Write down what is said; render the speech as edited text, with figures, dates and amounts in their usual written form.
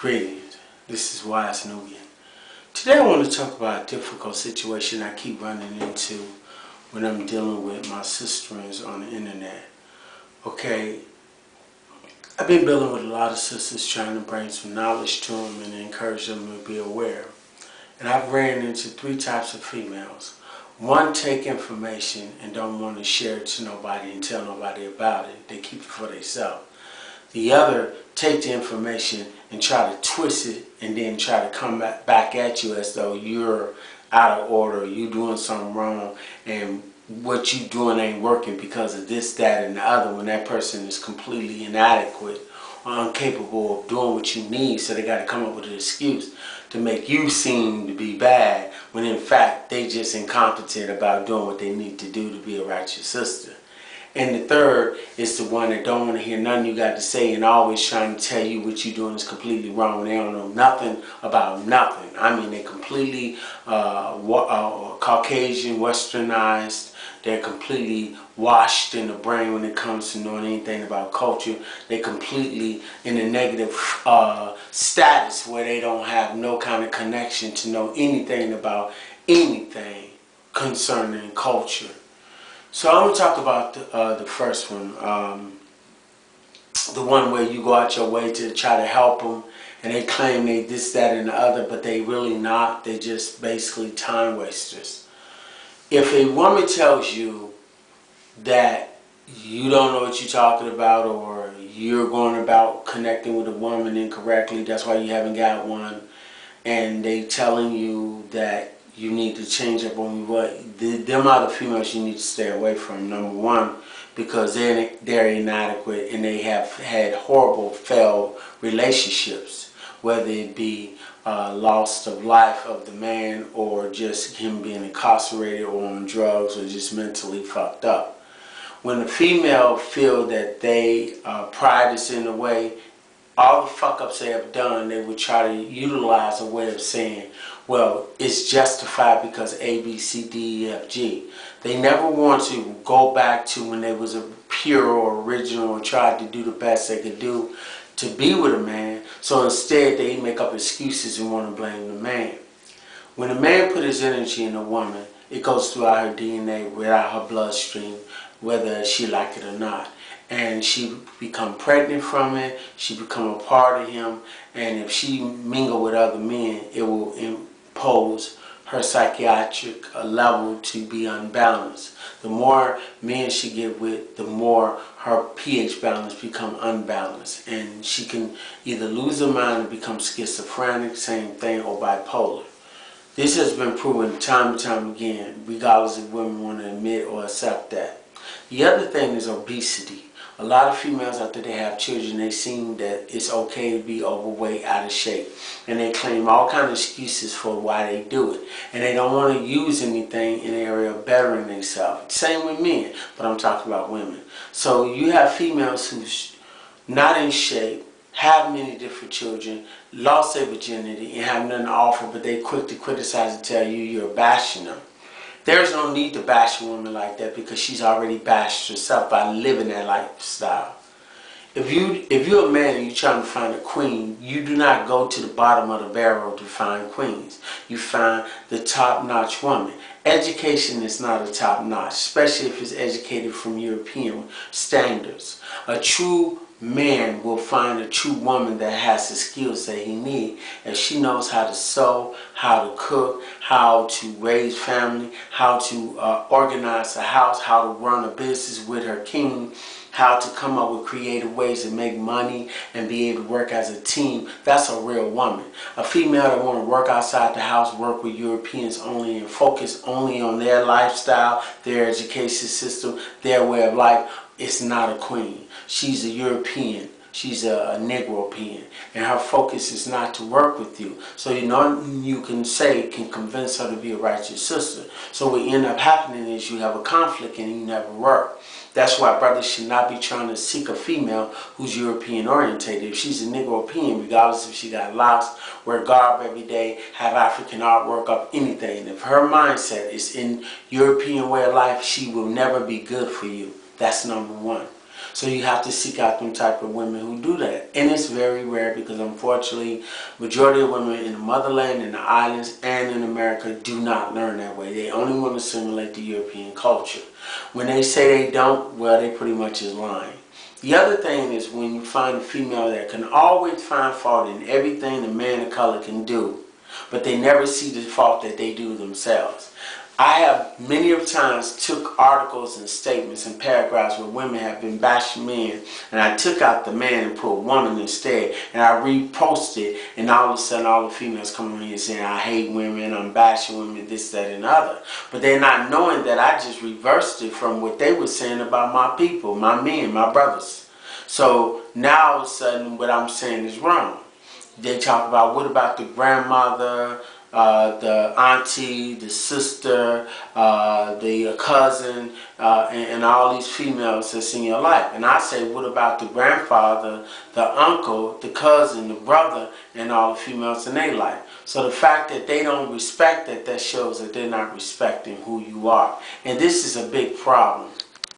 Greetings, this is Wise Nubian. Today I want to talk about a difficult situation I keep running into when I'm dealing with my sisters on the internet. Okay, I've been dealing with a lot of sisters trying to bring some knowledge to them and encourage them to be aware. And I've ran into three types of females. One, take information and don't want to share it to nobody and tell nobody about it. They keep it for themselves. The other, take the information and try to twist it and then try to come back at you as though you're out of order, you doing something wrong, and what you doing ain't working because of this, that, and the other, when that person is completely inadequate or incapable of doing what you need. So they got to come up with an excuse to make you seem to be bad, when in fact they just incompetent about doing what they need to do to be a righteous sister. And the third is the one that don't want to hear nothing you got to say and always trying to tell you what you're doing is completely wrong, and they don't know nothing about nothing. I mean, they're completely Caucasian, westernized. They're completely washed in the brain when it comes to knowing anything about culture. They're completely in a negative status where they don't have no kind of connection to know anything about anything concerning culture. So I'm going to talk about the first one, the one where you go out your way to try to help them, and they claim they this, that, and the other, but they really not. They're just basically time wasters. If a woman tells you that you don't know what you're talking about, or you're going about connecting with a woman incorrectly, that's why you haven't got one, and they telling you that you need to change up on what them are the females you need to stay away from. Number one, because they're inadequate and they have had horrible failed relationships, whether it be loss of life of the man, or just him being incarcerated or on drugs, or just mentally fucked up. When the female feel that they pride is in the way, all the fuck ups they have done, they would try to utilize a way of saying, well, it's justified because A, B, C, D, E, F, G. They never want to go back to when they was a pure or original and tried to do the best they could do to be with a man. So instead they make up excuses and want to blame the man. When a man put his energy in a woman, it goes throughout her DNA, without her bloodstream, whether she like it or not. And she become pregnant from it, she become a part of him, and if she mingle with other men, it will impose her psychiatric level to be unbalanced. The more men she get with, the more her pH balance become unbalanced, and she can either lose her mind or become schizophrenic, same thing, or bipolar. This has been proven time and time again, regardless if women want to admit or accept that. The other thing is obesity. A lot of females, after they have children, they seem that it's okay to be overweight, out of shape. And they claim all kinds of excuses for why they do it. And they don't want to use anything in the area of bettering themselves. Same with men, but I'm talking about women. So you have females who's not in shape, have many different children, lost their virginity, and have nothing to offer, but they quick to criticize and tell you you're bashing them. There's no need to bash a woman like that, because she's already bashed herself by living that lifestyle. If you're a man and you're trying to find a queen, you do not go to the bottom of the barrel to find queens. You find the top-notch woman. Education is not a top-notch, especially if it's educated from European standards. A true man will find a true woman that has the skills that he needs. If she knows how to sew, how to cook, how to raise family, how to organize a house, how to run a business with her king, how to come up with creative ways to make money and be able to work as a team, that's a real woman. A female that want to work outside the house, work with Europeans only, and focus only on their lifestyle, their education system, their way of life, is not a queen. She's a European. She's a Negropean, and her focus is not to work with you. So you can say can convince her to be a righteous sister. So what end up happening is you have a conflict and you never work. That's why brothers should not be trying to seek a female who's European orientated. If she's a Negropean, regardless if she got locks, wear garb every day, have African artwork up, anything. If her mindset is in European way of life, she will never be good for you. That's number one. So you have to seek out them type of women who do that. And it's very rare because unfortunately, majority of women in the motherland, in the islands, and in America do not learn that way. They only want to simulate the European culture. When they say they don't, well, they pretty much is lying. The other thing is when you find a female that can always find fault in everything a man of color can do, but they never see the fault that they do themselves. I have many of times took articles and statements and paragraphs where women have been bashing men, and I took out the man and put woman instead, and I reposted, and all of a sudden all the females come on here saying I hate women, I'm bashing women, this, that, and the other. But they're not knowing that I just reversed it from what they were saying about my people, my men, my brothers. So now all of a sudden what I'm saying is wrong. They talk about what about the grandmother, the auntie, the sister, the cousin, and all these females that's in your life. And I say, what about the grandfather, the uncle, the cousin, the brother, and all the females in their life? So the fact that they don't respect that, that shows that they're not respecting who you are. And this is a big problem.